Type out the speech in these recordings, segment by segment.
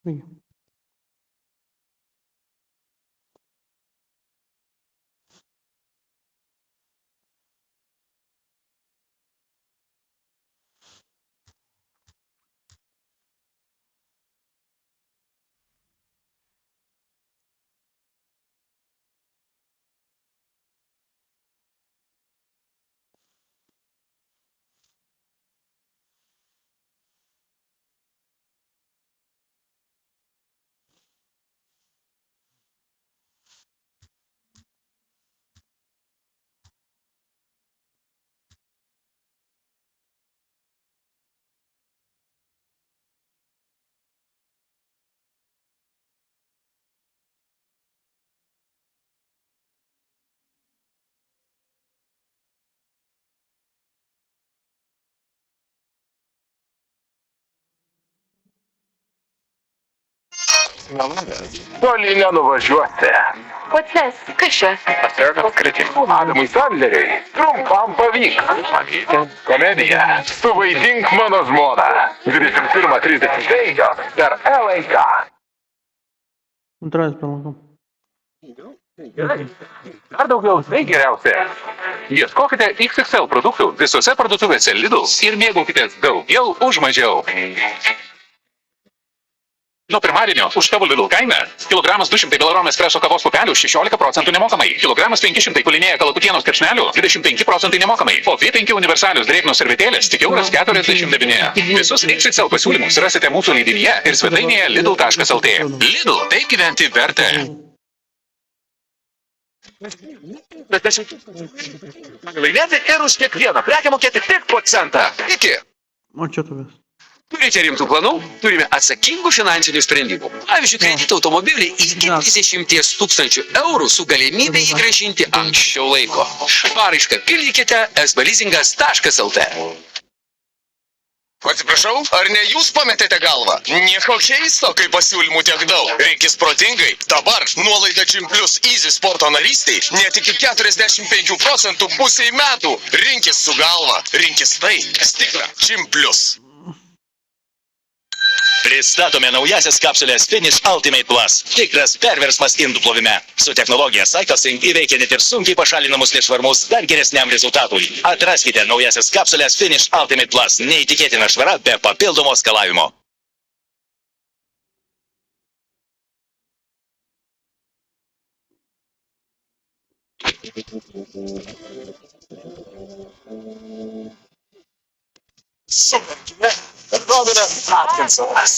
Sveiki. Toli nenuvažiuosi. What's Kas čia? Atsargas kritimų. Adamui Sandleriui trumpam pavyks. Mamytė. Komedija. Suvaidink mano žmoną. 21:35 per LNK. Antras pralankam. Dar daugiau, tai geriausia. Ieškokite XXL produktų visose parduotuvėse Lidl ir mėgaukitės daugiau už mažiau. Nuo pirmadienio už tavo Lidl kainą kilogramas 200 Belarom espreso kavos pupelių 16% nemokamai, kilogramas 500 kulinėja kalakutienos kepšnelių 25% nemokamai, o V5 universalius drėgnos servetėlės tik €49. Visus XXL pasiūlymus rasite mūsų leidinyje ir svetainėje lidl.lt. Lidl, taip gyventi verta. Laimėti ir už kiekvieną prekę mokėti tik po centą. Iki. O čia tavęs. Turite rimtų planų? Turime atsakingų finansinių sprendimų. Pavyzdžiui, kredito automobilį iki 30 000 € su galimybė jį grąžinti anksčiau laiko. Paraišką pildykite sbleasingas.lt. Atsiprašau, ar ne jūs pametėte galvą? Nieko keisto, kai pasiūlymų tiek daug. Reikės protingai. Dabar nuolaida Gym Plus Easy sporto narystei net iki 45% pusei metų. Rinkis su galva. Rinkis tai. Stiklą. Gym Plus. Pristatome naujasias kapsulės Finish Ultimate Plus. Tikras perversmas indų plovime. Su technologija Cyclesync įveikia net ir sunkiai pašalinamus nešvarmus dar geresniam rezultatui. Atraskite naujasias kapsulės Finish Ultimate Plus. Neįtikėtina švara be papildomo skalavimo. Super. Robinas Atkinsonas.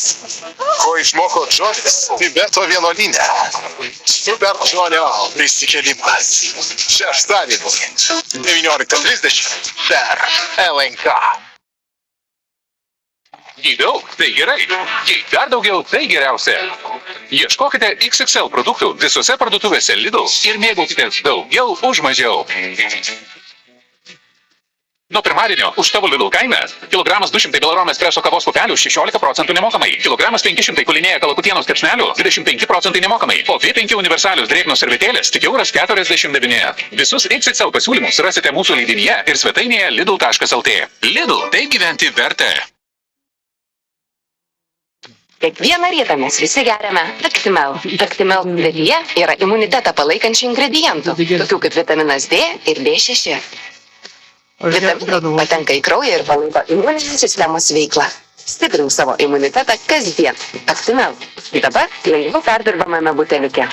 Ko išmoko Džonis Tibeto vienuolyne. Super Džonio prisikėlimas. Šeštadienį 19:30 per LNK. Jei daug, tai gerai. Jei dar daugiau, tai geriausia. Ieškokite XXL produktų visose parduotuvėse Lidl ir mėgaukitės daugiau už mažiau. Nuo pirmadienio už tavo Lidl kainą kilogramas 200 Belarom espreso kavos pupelių 16% nemokamai, kilogramas 500 kulinėja kalakutienos kepšnelių 25% nemokamai, o V5 universalius drėgnos servetėlės tik €49. Visus XXL pasiūlymus rasite mūsų leidinyje ir svetainėje lidl.lt. Lidl, taip gyventi verta. Kiekvieną rytą mes visi geriame Actimel. Actimel sudėtyje yra imunitetą palaikančių ingredientų, tokių kaip vitaminas D ir B6. Vitaminai patenka į kraują ir palaiko imuninės sistemos veiklą. Stiprink savo imunitetą kasdien. Actimel. Dabar lengviau perdirbamame buteliuke.